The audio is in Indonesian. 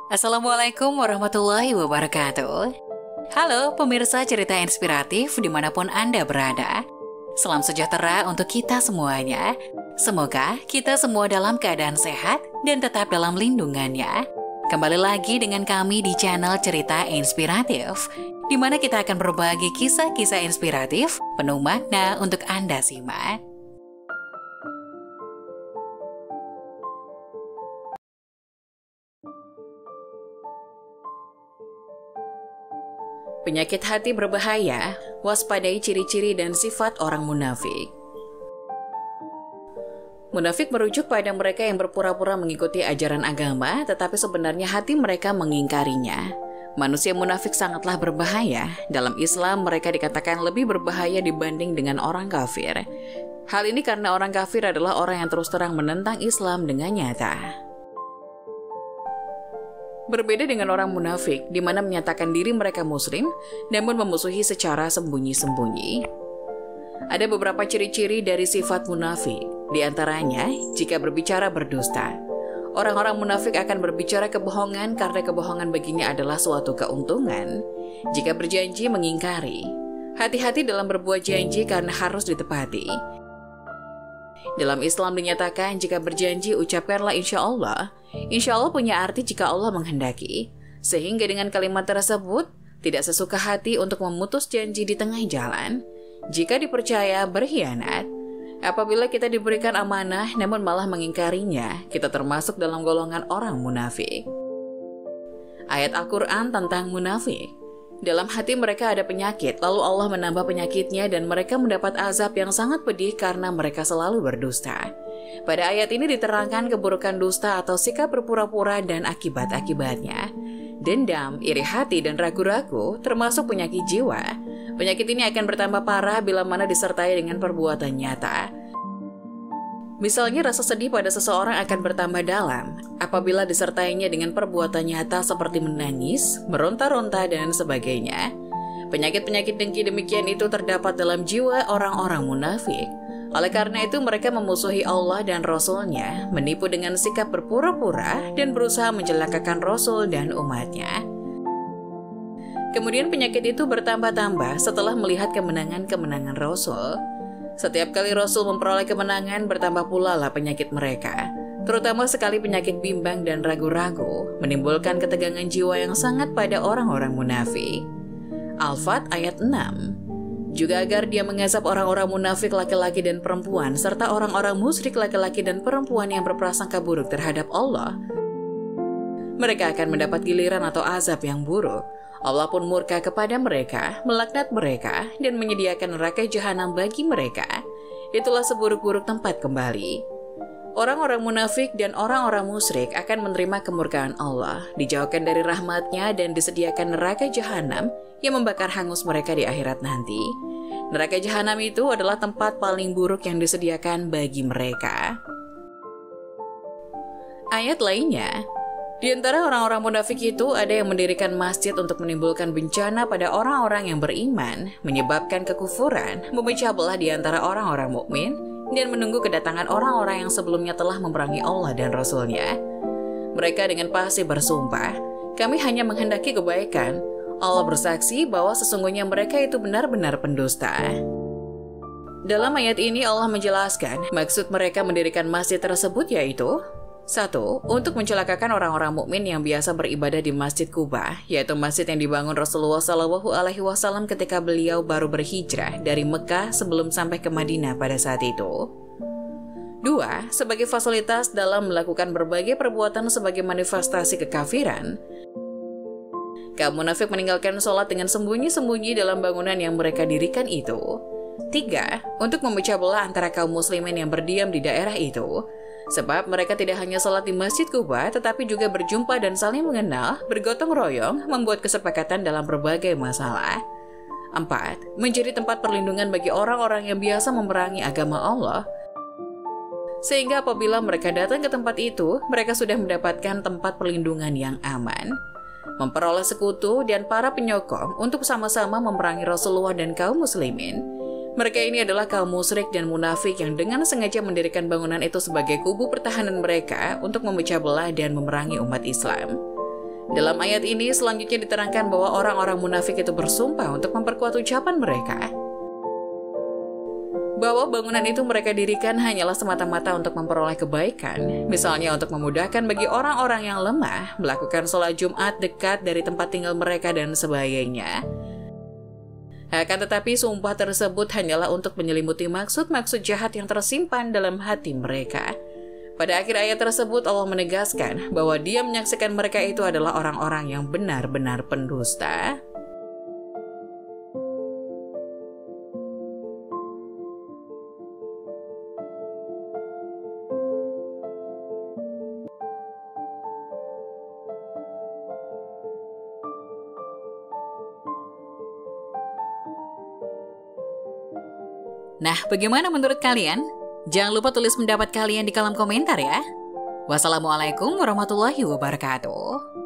Assalamualaikum warahmatullahi wabarakatuh. Halo pemirsa cerita inspiratif dimanapun Anda berada. Salam sejahtera untuk kita semuanya. Semoga kita semua dalam keadaan sehat dan tetap dalam lindungannya. Kembali lagi dengan kami di channel Cerita Inspiratif, di mana kita akan berbagi kisah-kisah inspiratif penuh makna untuk Anda simak. Penyakit hati berbahaya, waspadai ciri-ciri dan sifat orang munafik. Munafik merujuk pada mereka yang berpura-pura mengikuti ajaran agama, tetapi sebenarnya hati mereka mengingkarinya. Manusia munafik sangatlah berbahaya. Dalam Islam, mereka dikatakan lebih berbahaya dibanding dengan orang kafir. Hal ini karena orang kafir adalah orang yang terus terang menentang Islam dengan nyata. Berbeda dengan orang munafik, di mana menyatakan diri mereka muslim, namun memusuhi secara sembunyi-sembunyi. Ada beberapa ciri-ciri dari sifat munafik, di antaranya jika berbicara berdusta. Orang-orang munafik akan berbicara kebohongan karena kebohongan baginya adalah suatu keuntungan. Jika berjanji mengingkari, hati-hati dalam berbuat janji karena harus ditepati. Dalam Islam dinyatakan jika berjanji ucapkanlah insya Allah. Insya Allah punya arti jika Allah menghendaki. Sehingga dengan kalimat tersebut, tidak sesuka hati untuk memutus janji di tengah jalan. Jika dipercaya berkhianat. Apabila kita diberikan amanah namun malah mengingkarinya, kita termasuk dalam golongan orang munafik. Ayat Al-Quran tentang munafik. Dalam hati mereka ada penyakit, lalu Allah menambah penyakitnya dan mereka mendapat azab yang sangat pedih karena mereka selalu berdusta. Pada ayat ini diterangkan keburukan dusta atau sikap berpura-pura dan akibat-akibatnya. Dendam, iri hati, dan ragu-ragu termasuk penyakit jiwa. Penyakit ini akan bertambah parah bila mana disertai dengan perbuatan nyata. Misalnya rasa sedih pada seseorang akan bertambah dalam apabila disertainya dengan perbuatan nyata seperti menangis, meronta-ronta, dan sebagainya. Penyakit-penyakit dengki demikian itu terdapat dalam jiwa orang-orang munafik. Oleh karena itu mereka memusuhi Allah dan Rasul-Nya, menipu dengan sikap berpura-pura dan berusaha mencelakakan Rasul dan umatnya. Kemudian penyakit itu bertambah-tambah setelah melihat kemenangan-kemenangan Rasul. Setiap kali Rasul memperoleh kemenangan, bertambah pula lah penyakit mereka. Terutama sekali penyakit bimbang dan ragu-ragu, menimbulkan ketegangan jiwa yang sangat pada orang-orang munafik. Al-Fat ayat 6. Juga agar dia mengazab orang-orang munafik laki-laki dan perempuan, serta orang-orang musyrik laki-laki dan perempuan yang berprasangka buruk terhadap Allah. Mereka akan mendapat giliran atau azab yang buruk. Allah pun murka kepada mereka, melaknat mereka, dan menyediakan neraka jahanam bagi mereka. Itulah seburuk-buruk tempat kembali. Orang-orang munafik dan orang-orang musyrik akan menerima kemurkaan Allah, dijauhkan dari rahmatnya dan disediakan neraka jahanam yang membakar hangus mereka di akhirat nanti. Neraka jahanam itu adalah tempat paling buruk yang disediakan bagi mereka. Ayat lainnya, di antara orang-orang munafik itu ada yang mendirikan masjid untuk menimbulkan bencana pada orang-orang yang beriman, menyebabkan kekufuran, memecah belah di antara orang-orang mukmin, dan menunggu kedatangan orang-orang yang sebelumnya telah memerangi Allah dan Rasul-Nya. Mereka dengan pasti bersumpah, kami hanya menghendaki kebaikan. Allah bersaksi bahwa sesungguhnya mereka itu benar-benar pendusta. Dalam ayat ini Allah menjelaskan maksud mereka mendirikan masjid tersebut yaitu 1. Untuk mencelakakan orang-orang mukmin yang biasa beribadah di Masjid Quba, yaitu masjid yang dibangun Rasulullah SAW ketika beliau baru berhijrah dari Mekah sebelum sampai ke Madinah pada saat itu. 2. Sebagai fasilitas dalam melakukan berbagai perbuatan sebagai manifestasi kekafiran. Kaum munafik meninggalkan sholat dengan sembunyi-sembunyi dalam bangunan yang mereka dirikan itu. 3. Untuk memecah belah antara kaum muslimin yang berdiam di daerah itu. Sebab mereka tidak hanya sholat di Masjid Quba, tetapi juga berjumpa dan saling mengenal, bergotong royong, membuat kesepakatan dalam berbagai masalah. 4. Menjadi tempat perlindungan bagi orang-orang yang biasa memerangi agama Allah. Sehingga apabila mereka datang ke tempat itu, mereka sudah mendapatkan tempat perlindungan yang aman. Memperoleh sekutu dan para penyokong untuk sama-sama memerangi Rasulullah dan kaum muslimin. Mereka ini adalah kaum musyrik dan munafik yang dengan sengaja mendirikan bangunan itu sebagai kubu pertahanan mereka untuk memecah belah dan memerangi umat Islam. Dalam ayat ini selanjutnya diterangkan bahwa orang-orang munafik itu bersumpah untuk memperkuat ucapan mereka, bahwa bangunan itu mereka dirikan hanyalah semata-mata untuk memperoleh kebaikan, misalnya untuk memudahkan bagi orang-orang yang lemah melakukan sholat Jumat dekat dari tempat tinggal mereka dan sebagainya. Akan tetapi sumpah tersebut hanyalah untuk menyelimuti maksud-maksud jahat yang tersimpan dalam hati mereka. Pada akhir ayat tersebut Allah menegaskan bahwa Dia menyaksikan mereka itu adalah orang-orang yang benar-benar pendusta. Nah, bagaimana menurut kalian? Jangan lupa tulis pendapat kalian di kolom komentar ya. Wassalamualaikum warahmatullahi wabarakatuh.